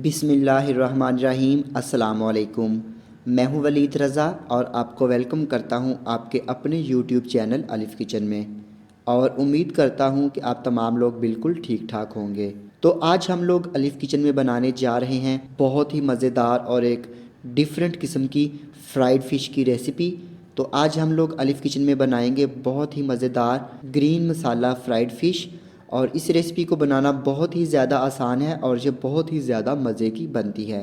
बिस्मिल्लाहिर्रहमानिर्रहीम। अस्सलामुअलैकुम। मैं हूं वलीद रज़ा और आपको वेलकम करता हूं आपके अपने यूट्यूब चैनल अलिफ़ किचन में, और उम्मीद करता हूं कि आप तमाम लोग बिल्कुल ठीक ठाक होंगे। तो आज हम लोग अलिफ़ किचन में बनाने जा रहे हैं बहुत ही मज़ेदार और एक डिफरेंट किस्म की फ्राइड फ़िश की रेसिपी। तो आज हम लोग अलिफ़ किचन में बनाएंगे बहुत ही मज़ेदार ग्रीन मसाला फ्राइड फ़िश, और इस रेसिपी को बनाना बहुत ही ज़्यादा आसान है और ये बहुत ही ज़्यादा मज़े की बनती है।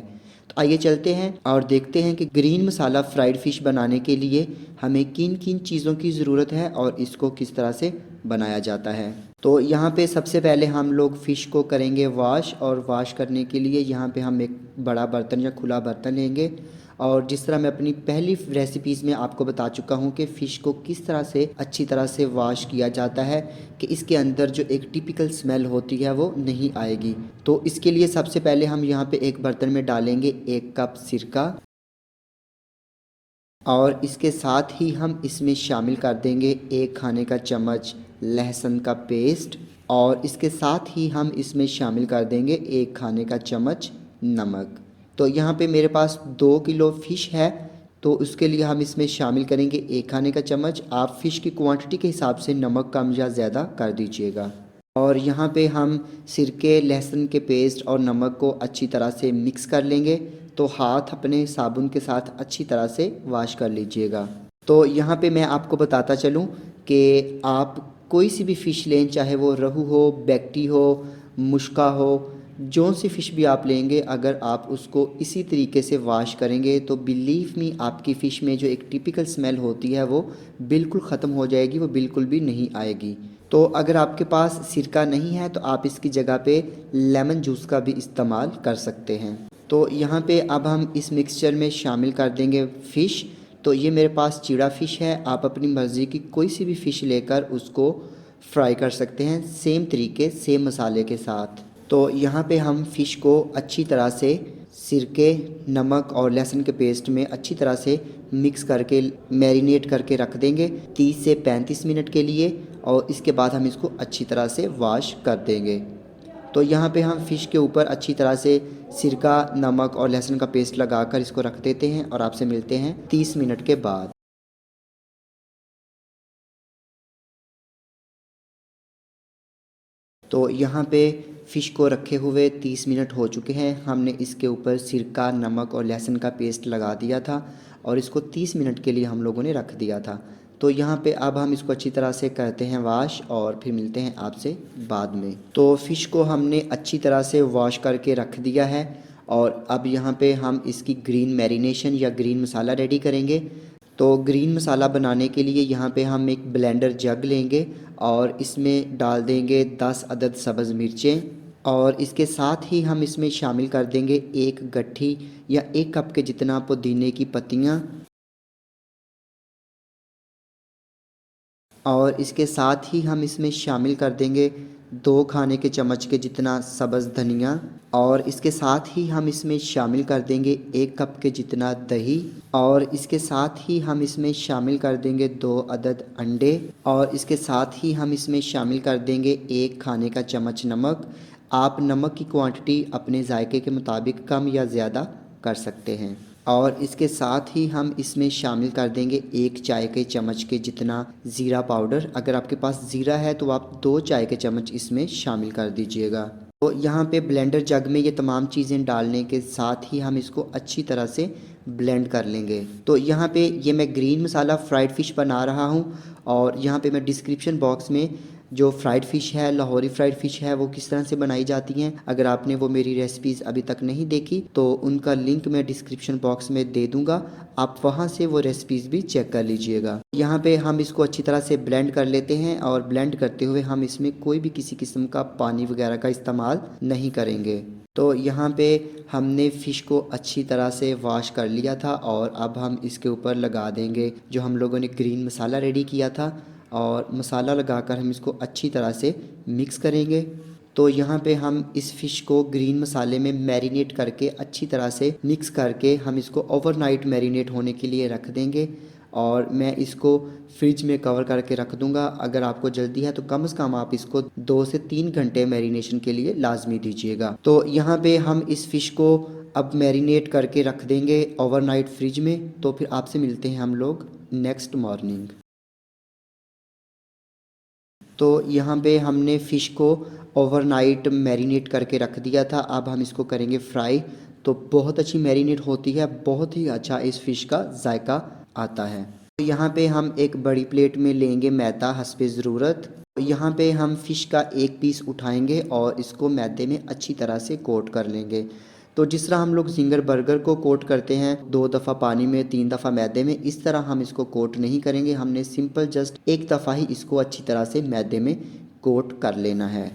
तो आइए चलते हैं और देखते हैं कि ग्रीन मसाला फ्राइड फ़िश बनाने के लिए हमें किन किन चीज़ों की ज़रूरत है और इसको किस तरह से बनाया जाता है। तो यहाँ पे सबसे पहले हम लोग फ़िश को करेंगे वॉश, और वॉश करने के लिए यहाँ पे हम एक बड़ा बर्तन या खुला बर्तन लेंगे। और जिस तरह मैं अपनी पहली रेसिपीज़ में आपको बता चुका हूँ कि फ़िश को किस तरह से अच्छी तरह से वॉश किया जाता है कि इसके अंदर जो एक टिपिकल स्मेल होती है वो नहीं आएगी। तो इसके लिए सबसे पहले हम यहाँ पे एक बर्तन में डालेंगे 1 कप सिरका, और इसके साथ ही हम इसमें शामिल कर देंगे 1 खाने का चम्मच लहसुन का पेस्ट, और इसके साथ ही हम इसमें शामिल कर देंगे 1 खाने का चम्मच नमक। तो यहाँ पे मेरे पास 2 किलो फ़िश है, तो उसके लिए हम इसमें शामिल करेंगे 1 खाने का चम्मच। आप फ़िश की क्वांटिटी के हिसाब से नमक कम या ज़्यादा कर दीजिएगा। और यहाँ पे हम सिरके, लहसुन के पेस्ट और नमक को अच्छी तरह से मिक्स कर लेंगे। तो हाथ अपने साबुन के साथ अच्छी तरह से वॉश कर लीजिएगा। तो यहाँ पे मैं आपको बताता चलूँ कि आप कोई सी भी फ़िश लें, चाहे वो रहू हो, बैक्टी हो, मुश्का हो, जो सी फ़िश भी आप लेंगे, अगर आप उसको इसी तरीके से वॉश करेंगे तो बिलीव मी आपकी फ़िश में जो एक टिपिकल स्मेल होती है वो बिल्कुल ख़त्म हो जाएगी, वो बिल्कुल भी नहीं आएगी। तो अगर आपके पास सिरका नहीं है तो आप इसकी जगह पे लेमन जूस का भी इस्तेमाल कर सकते हैं। तो यहाँ पे अब हम इस मिक्सचर में शामिल कर देंगे फ़िश। तो ये मेरे पास चीड़ा फ़िश है, आप अपनी मर्ज़ी की कोई सी भी फ़िश लेकर उसको फ्राई कर सकते हैं सेम तरीके सेम मसाले के साथ। तो यहाँ पे हम फ़िश को अच्छी तरह से सिरके, नमक और लहसुन के पेस्ट में अच्छी तरह से मिक्स करके मैरिनेट करके रख देंगे 30 से 35 मिनट के लिए, और इसके बाद हम इसको अच्छी तरह से वॉश कर देंगे। तो यहाँ पे हम फ़िश के ऊपर अच्छी तरह से सिरका, नमक और लहसुन का पेस्ट लगाकर इसको रख देते हैं, और आपसे मिलते हैं 30 मिनट के बाद। तो यहाँ पे फ़िश को रखे हुए 30 मिनट हो चुके हैं। हमने इसके ऊपर सिरका, नमक और लहसुन का पेस्ट लगा दिया था, और इसको 30 मिनट के लिए हम लोगों ने रख दिया था। तो यहाँ पे अब हम इसको अच्छी तरह से करते हैं वॉश, और फिर मिलते हैं आपसे बाद में। तो फ़िश को हमने अच्छी तरह से वॉश करके रख दिया है, और अब यहाँ पे हम इसकी ग्रीन मैरिनेशन या ग्रीन मसाला रेडी करेंगे। तो ग्रीन मसाला बनाने के लिए यहाँ पे हम एक ब्लेंडर जग लेंगे, और इसमें डाल देंगे 10 अदद सब्ज़ मिर्चें, और इसके साथ ही हम इसमें शामिल कर देंगे 1 गट्ठी या 1 कप के जितना पुदीने की पत्तियाँ, और इसके साथ ही हम इसमें शामिल कर देंगे 2 खाने के चम्मच के जितना सब्ज़ धनिया, और इसके साथ ही हम इसमें शामिल कर देंगे 1 कप के जितना दही, और इसके साथ ही हम इसमें शामिल कर देंगे 2 अदद अंडे, और इसके साथ ही हम इसमें शामिल कर देंगे 1 खाने का चम्मच नमक। आप नमक की क्वांटिटी अपने जायके के मुताबिक कम या ज़्यादा कर सकते हैं। और इसके साथ ही हम इसमें शामिल कर देंगे 1 चाय के चम्मच के जितना ज़ीरा पाउडर। अगर आपके पास ज़ीरा है तो आप 2 चाय के चम्मच इसमें शामिल कर दीजिएगा। तो यहाँ पे ब्लेंडर जग में ये तमाम चीज़ें डालने के साथ ही हम इसको अच्छी तरह से ब्लेंड कर लेंगे। तो यहाँ पे ये मैं ग्रीन मसाला फ्राइड फ़िश बना रहा हूँ, और यहाँ पे मैं डिस्क्रिप्शन बॉक्स में जो फ्राइड फ़िश है, लाहौरी फ्राइड फ़िश है, वो किस तरह से बनाई जाती हैं, अगर आपने वो मेरी रेसिपीज़ अभी तक नहीं देखी तो उनका लिंक मैं डिस्क्रिप्शन बॉक्स में दे दूँगा, आप वहाँ से वो रेसिपीज़ भी चेक कर लीजिएगा। यहाँ पे हम इसको अच्छी तरह से ब्लेंड कर लेते हैं, और ब्लेंड करते हुए हम इसमें कोई भी किसी किस्म का पानी वगैरह का इस्तेमाल नहीं करेंगे। तो यहाँ पे हमने फ़िश को अच्छी तरह से वॉश कर लिया था, और अब हम इसके ऊपर लगा देंगे जो हम लोगों ने ग्रीन मसाला रेडी किया था, और मसाला लगाकर हम इसको अच्छी तरह से मिक्स करेंगे। तो यहाँ पे हम इस फ़िश को ग्रीन मसाले में मैरिनेट करके अच्छी तरह से मिक्स करके हम इसको ओवरनाइट मैरिनेट होने के लिए रख देंगे। और मैं इसको फ्रिज में कवर करके रख दूंगा। अगर आपको जल्दी है तो कम से कम आप इसको 2 से 3 घंटे मैरिनेशन के लिए लाजमी दीजिएगा। तो यहाँ पे हम इस फ़िश को अब मैरिनेट करके रख देंगे ओवरनाइट फ्रिज में। तो फिर आपसे मिलते हैं हम लोग नेक्स्ट मॉर्निंग। तो यहाँ पे हमने फ़िश को ओवरनाइट मैरिनेट करके रख दिया था। अब हम इसको करेंगे फ्राई। तो बहुत अच्छी मैरिनेट होती है, बहुत ही अच्छा इस फ़िश का जायका आता है। तो यहाँ पे हम एक बड़ी प्लेट में लेंगे मैदा हस्बे ज़रूरत। यहाँ पे हम फ़िश का एक पीस उठाएंगे और इसको मैदे में अच्छी तरह से कोट कर लेंगे। तो जिस तरह हम लोग ज़िंगर बर्गर को कोट करते हैं 2 दफ़ा पानी में 3 दफ़ा मैदे में, इस तरह हम इसको कोट नहीं करेंगे। हमने सिंपल जस्ट एक दफ़ा ही इसको अच्छी तरह से मैदे में कोट कर लेना है।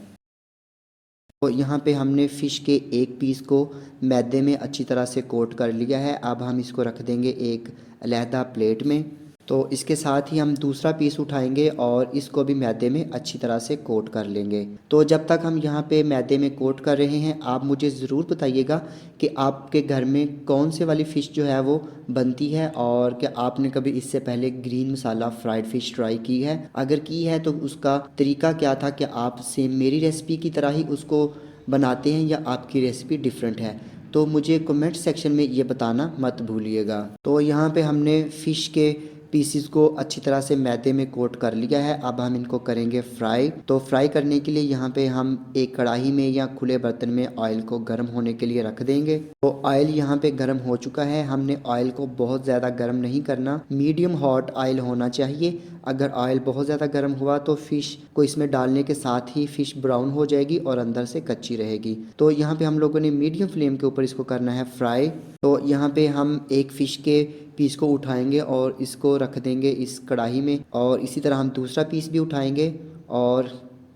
तो यहाँ पे हमने फ़िश के एक पीस को मैदे में अच्छी तरह से कोट कर लिया है। अब हम इसको रख देंगे एक अलहदा प्लेट में। तो इसके साथ ही हम दूसरा पीस उठाएंगे और इसको भी मैदे में अच्छी तरह से कोट कर लेंगे। तो जब तक हम यहाँ पे मैदे में कोट कर रहे हैं, आप मुझे ज़रूर बताइएगा कि आपके घर में कौन से वाली फ़िश जो है वो बनती है, और क्या आपने कभी इससे पहले ग्रीन मसाला फ्राइड फ़िश ट्राई की है। अगर की है तो उसका तरीका क्या था, कि आप सेम मेरी रेसिपी की तरह ही उसको बनाते हैं या आपकी रेसिपी डिफरेंट है। तो मुझे कमेंट सेक्शन में ये बताना मत भूलिएगा। तो यहाँ पे हमने फ़िश के पीसीस को अच्छी तरह से मैदे में कोट कर लिया है। अब हम इनको करेंगे फ्राई। तो फ्राई करने के लिए यहाँ पे हम एक कढ़ाई में या खुले बर्तन में ऑयल को गर्म होने के लिए रख देंगे। तो ऑयल यहाँ पे गर्म हो चुका है। हमने ऑयल को बहुत ज़्यादा गर्म नहीं करना, मीडियम हॉट ऑयल होना चाहिए। अगर ऑयल बहुत ज़्यादा गर्म हुआ तो फ़िश को इसमें डालने के साथ ही फ़िश ब्राउन हो जाएगी और अंदर से कच्ची रहेगी। तो यहाँ पे हम लोगों ने मीडियम फ्लेम के ऊपर इसको करना है फ्राई। तो यहाँ पे हम एक फ़िश के पीस को उठाएंगे और इसको रख देंगे इस कढ़ाई में, और इसी तरह हम दूसरा पीस भी उठाएंगे और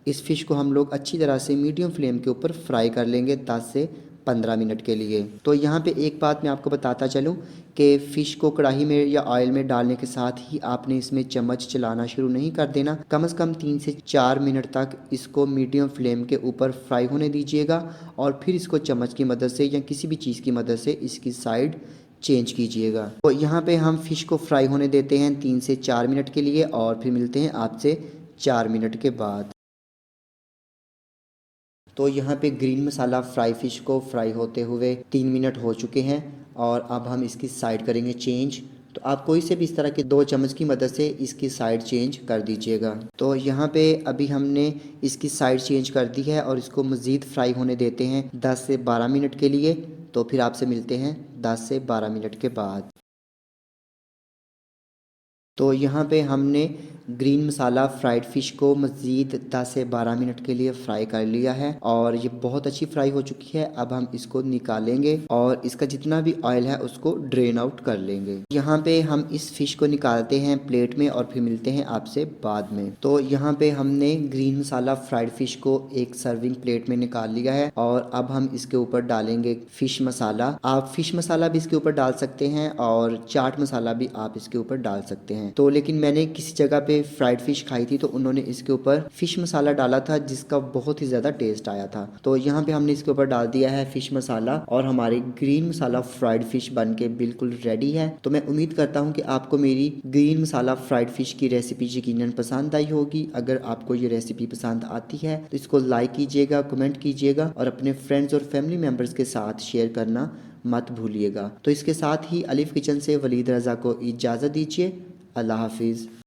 इस फ़िश को हम लोग अच्छी तरह से मीडियम फ्लेम के ऊपर फ्राई कर लेंगे 10 से 15 मिनट के लिए। तो यहाँ पे एक बात मैं आपको बताता चलूँ कि फ़िश को कढ़ाई में या ऑयल में डालने के साथ ही आपने इसमें चम्मच चलाना शुरू नहीं कर देना। कम से कम 3 से 4 मिनट तक इसको मीडियम फ्लेम के ऊपर फ्राई होने दीजिएगा, और फिर इसको चम्मच की मदद से या किसी भी चीज़ की मदद से इसकी साइड चेंज कीजिएगा। तो यहाँ पे हम फ़िश को फ्राई होने देते हैं 3 से 4 मिनट के लिए, और फिर मिलते हैं आपसे 4 मिनट के बाद। तो यहाँ पे ग्रीन मसाला फ्राई फ़िश को फ्राई होते हुए 3 मिनट हो चुके हैं, और अब हम इसकी साइड करेंगे चेंज। तो आप कोई से भी इस तरह के 2 चम्मच की मदद से इसकी साइड चेंज कर दीजिएगा। तो यहाँ पे अभी हमने इसकी साइड चेंज कर दी है और इसको मज़ीद फ्राई होने देते हैं 10 से 12 मिनट के लिए। तो फिर आपसे मिलते हैं 10 से 12 मिनट के बाद। तो यहाँ पे हमने ग्रीन मसाला फ्राइड फ़िश को मज़ीद 10 से 12 मिनट के लिए फ्राई कर लिया है, और ये बहुत अच्छी फ्राई हो चुकी है। अब हम इसको निकालेंगे और इसका जितना भी ऑयल है उसको ड्रेन आउट कर लेंगे। यहाँ पे हम इस फ़िश को निकालते हैं प्लेट में, और फिर मिलते हैं आपसे बाद में। तो यहाँ पे हमने ग्रीन मसाला फ्राइड फ़िश को एक सर्विंग प्लेट में निकाल लिया है, और अब हम इसके ऊपर डालेंगे फ़िश मसाला। आप फ़िश मसाला भी इसके ऊपर डाल सकते हैं और चाट मसाला भी आप इसके ऊपर डाल सकते हैं। तो लेकिन मैंने किसी जगह पे फ्राइड फ़िश खाई थी तो उन्होंने इसके ऊपर फ़िश मसाला डाला था, जिसका बहुत ही ज़्यादा टेस्ट आया था। तो यहाँ पे हमने इसके ऊपर डाल दिया है फ़िश मसाला, और हमारी ग्रीन मसाला फ्राइड फ़िश बन के बिल्कुल रेडी है। तो मैं उम्मीद करता हूँ कि आपको मेरी ग्रीन मसाला फ्राइड फ़िश की रेसिपी यकीनन पसंद आई होगी। अगर आपको ये रेसिपी पसंद आती है तो इसको लाइक कीजिएगा, कमेंट कीजिएगा, और अपने फ्रेंड्स और फैमिली मेम्बर्स के साथ शेयर करना मत भूलिएगा। तो इसके साथ ही अलीफ किचन से वलीद रज़ा को इजाज़त दीजिए। अल्लाह हाफिज़।